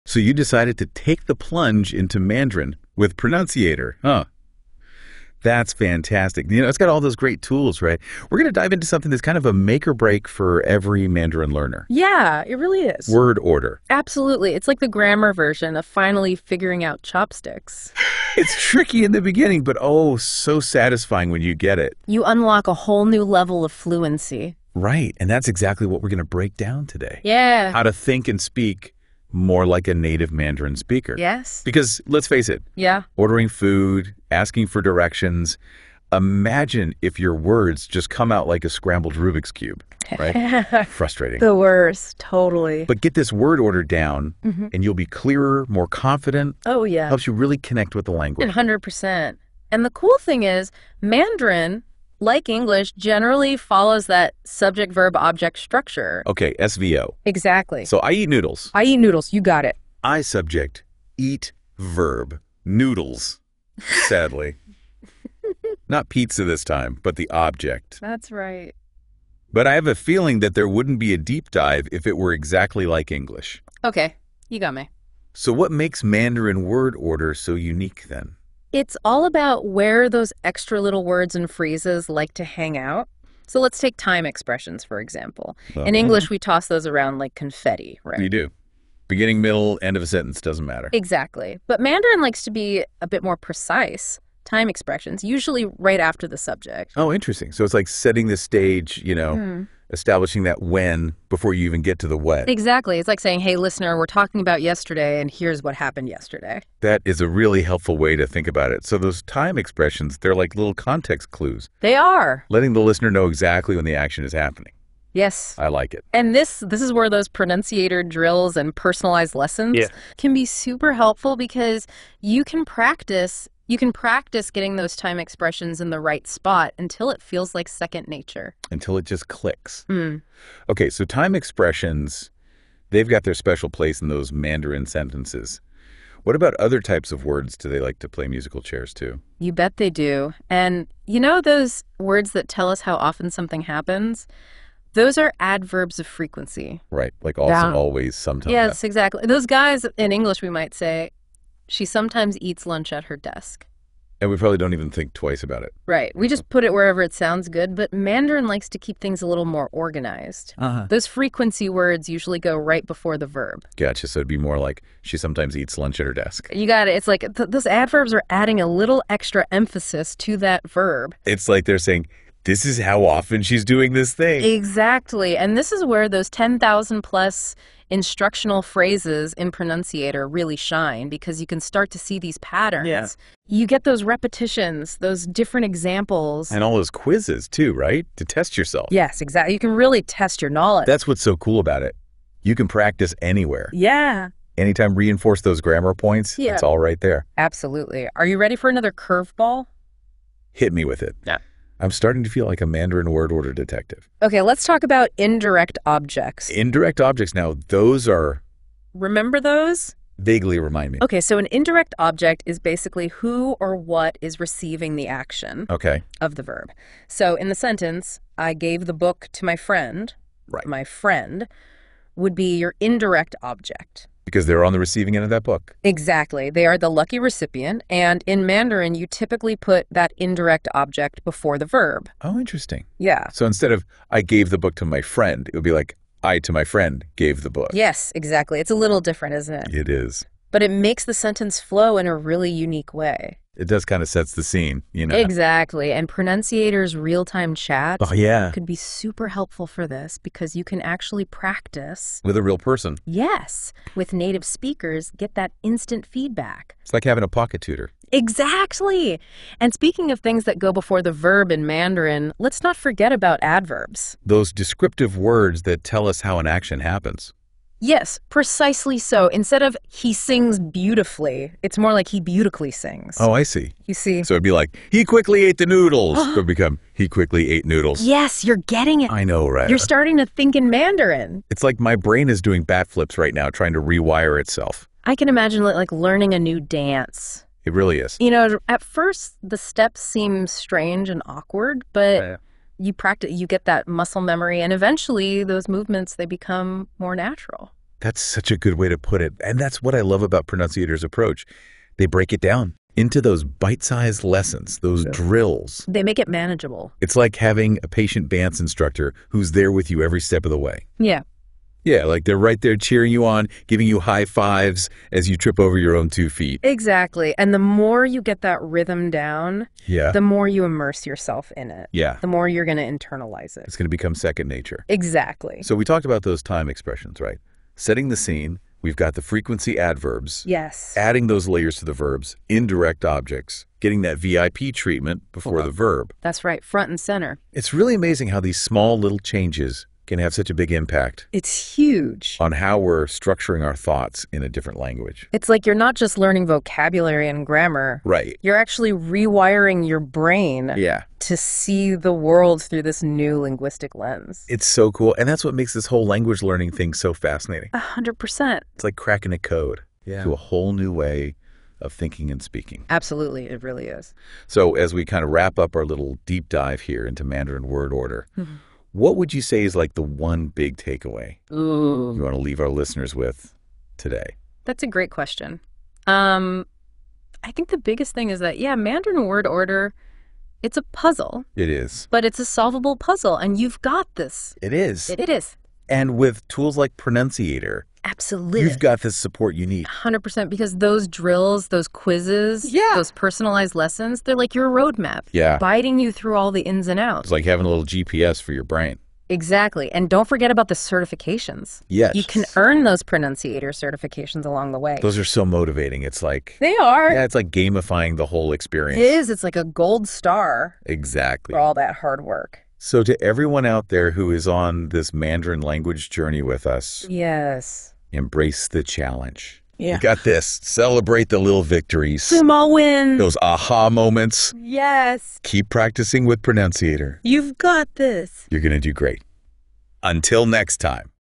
So you decided to take the plunge into Mandarin with Pronunciator, huh? That's fantastic. It's got all those great tools, right? We're going to dive into something that's kind of a make or break for every Mandarin learner. Yeah, it really is. Word order. Absolutely. It's like the grammar version of finally figuring out chopsticks. It's tricky in the beginning, but oh, so satisfying when you get it. You unlock a whole new level of fluency. Right, and that's exactly what we're going to break down today. Yeah. How to think and speak more like a native Mandarin speaker. Yes. Because let's face it. Yeah. Ordering food, asking for directions. Imagine if your words just come out like a scrambled Rubik's Cube, right? Frustrating. The worst, totally. But get this word order down and you'll be clearer, more confident. Oh, yeah. Helps you really connect with the language. 100%. And the cool thing is, Mandarin, like English, generally follows that subject-verb-object structure. Okay, SVO. Exactly. So I eat noodles. I eat noodles. You got it. I subject, eat verb, noodles, sadly. Not pizza this time, but the object. That's right. But I have a feeling that there wouldn't be a deep dive if it were exactly like English. Okay, you got me. So what makes Mandarin word order so unique then? It's all about where those extra little words and phrases like to hang out. So let's take time expressions, for example. In English, we toss those around like confetti, right? You do. Beginning, middle, end of a sentence, doesn't matter. Exactly. But Mandarin likes to be a bit more precise. Time expressions, usually right after the subject. Oh, interesting. So it's like setting the stage, establishing that when before you even get to the what. Exactly. It's like saying, hey, listener, we're talking about yesterday, and here's what happened yesterday. That is a really helpful way to think about it. So those time expressions, they're like little context clues. They are. Letting the listener know exactly when the action is happening. Yes. I like it. And this is where those pronunciator drills and personalized lessons can be super helpful because you can practice getting those time expressions in the right spot until it feels like second nature. Until it just clicks. Okay, so time expressions, they've got their special place in those Mandarin sentences. What about other types of words do they like to play musical chairs to? You bet they do. And you know those words that tell us how often something happens? Those are adverbs of frequency. Right, like also, always, sometimes. Yes, exactly. Those guys, in English we might say, she sometimes eats lunch at her desk. And we probably don't even think twice about it. Right. We just put it wherever it sounds good, but Mandarin likes to keep things a little more organized. Those frequency words usually go right before the verb. Gotcha. So it'd be more like, she sometimes eats lunch at her desk. You got it. It's like those adverbs are adding a little extra emphasis to that verb. It's like they're saying, this is how often she's doing this thing. Exactly. And this is where those 10,000 plus instructional phrases in Pronunciator really shine because you can start to see these patterns. Yeah. You get those repetitions, those different examples. And all those quizzes too, right? To test yourself. Yes, exactly. You can really test your knowledge. That's what's so cool about it. You can practice anywhere. Yeah. Anytime reinforce those grammar points, it's all right there. Absolutely. Are you ready for another curveball? Hit me with it. Yeah. I'm starting to feel like a Mandarin word order detective. Okay, let's talk about indirect objects. Indirect objects now, those are... Remember those? Vaguely remind me. Okay, so an indirect object is basically who or what is receiving the action of the verb. So in the sentence, I gave the book to my friend. Right. My friend would be your indirect object. Because they're on the receiving end of that book. Exactly. They are the lucky recipient. And in Mandarin, you typically put that indirect object before the verb. Oh, interesting. Yeah. So instead of I gave the book to my friend, it would be like I to my friend gave the book. Yes, exactly. It's a little different, isn't it? It is. But it makes the sentence flow in a really unique way. It does kind of sets the scene, Exactly. And Pronunciator's real-time chat could be super helpful for this because you can actually practice. With a real person. Yes. With native speakers, get that instant feedback. It's like having a pocket tutor. Exactly. And speaking of things that go before the verb in Mandarin, let's not forget about adverbs. Those descriptive words that tell us how an action happens. Yes, precisely so. Instead of he sings beautifully, it's more like he beautifully sings. Oh, I see. You see? So it'd be like, he quickly ate the noodles. It would become, he quickly ate noodles. Yes, you're getting it. I know, right? You're starting to think in Mandarin. It's like my brain is doing bat flips right now, trying to rewire itself. I can imagine like learning a new dance. It really is. At first, the steps seem strange and awkward, but... You practice, you get that muscle memory, and eventually those movements, they become more natural. That's such a good way to put it. And that's what I love about Pronunciator's approach. They break it down into those bite-sized lessons, those drills. They make it manageable. It's like having a patient dance instructor who's there with you every step of the way. Yeah. Yeah, like they're right there cheering you on, giving you high fives as you trip over your own 2 feet. Exactly. And the more you get that rhythm down, the more you immerse yourself in it. Yeah. The more you're going to internalize it. It's going to become second nature. Exactly. So we talked about those time expressions, right? Setting the scene. We've got the frequency adverbs. Yes. Adding those layers to the verbs, indirect objects, getting that VIP treatment before the verb. That's right, front and center. It's really amazing how these small little changes can have such a big impact. It's huge. On how we're structuring our thoughts in a different language. It's like you're not just learning vocabulary and grammar. Right. You're actually rewiring your brain to see the world through this new linguistic lens. It's so cool. And that's what makes this whole language learning thing so fascinating. 100%. It's like cracking a code to a whole new way of thinking and speaking. Absolutely. It really is. So as we kind of wrap up our little deep dive here into Mandarin word order, what would you say is like the one big takeaway you want to leave our listeners with today? That's a great question. I think the biggest thing is that, Mandarin word order, it's a puzzle. It is. But it's a solvable puzzle, and you've got this. It is. It is. And with tools like Pronunciator, absolutely, you've got the support you need. 100%, because those drills, those quizzes, those personalized lessons, they're like your roadmap. Yeah. Guiding you through all the ins and outs. It's like having a little GPS for your brain. Exactly. And don't forget about the certifications. Yes. You can earn those Pronunciator certifications along the way. Those are so motivating. It's like... They are. Yeah, it's like gamifying the whole experience. It is. It's like a gold star. Exactly. For all that hard work. So to everyone out there who is on this Mandarin language journey with us... Yes. Embrace the challenge. Yeah. You got this. Celebrate the little victories. Small wins. Those aha moments. Yes. Keep practicing with Pronunciator. You've got this. You're going to do great. Until next time.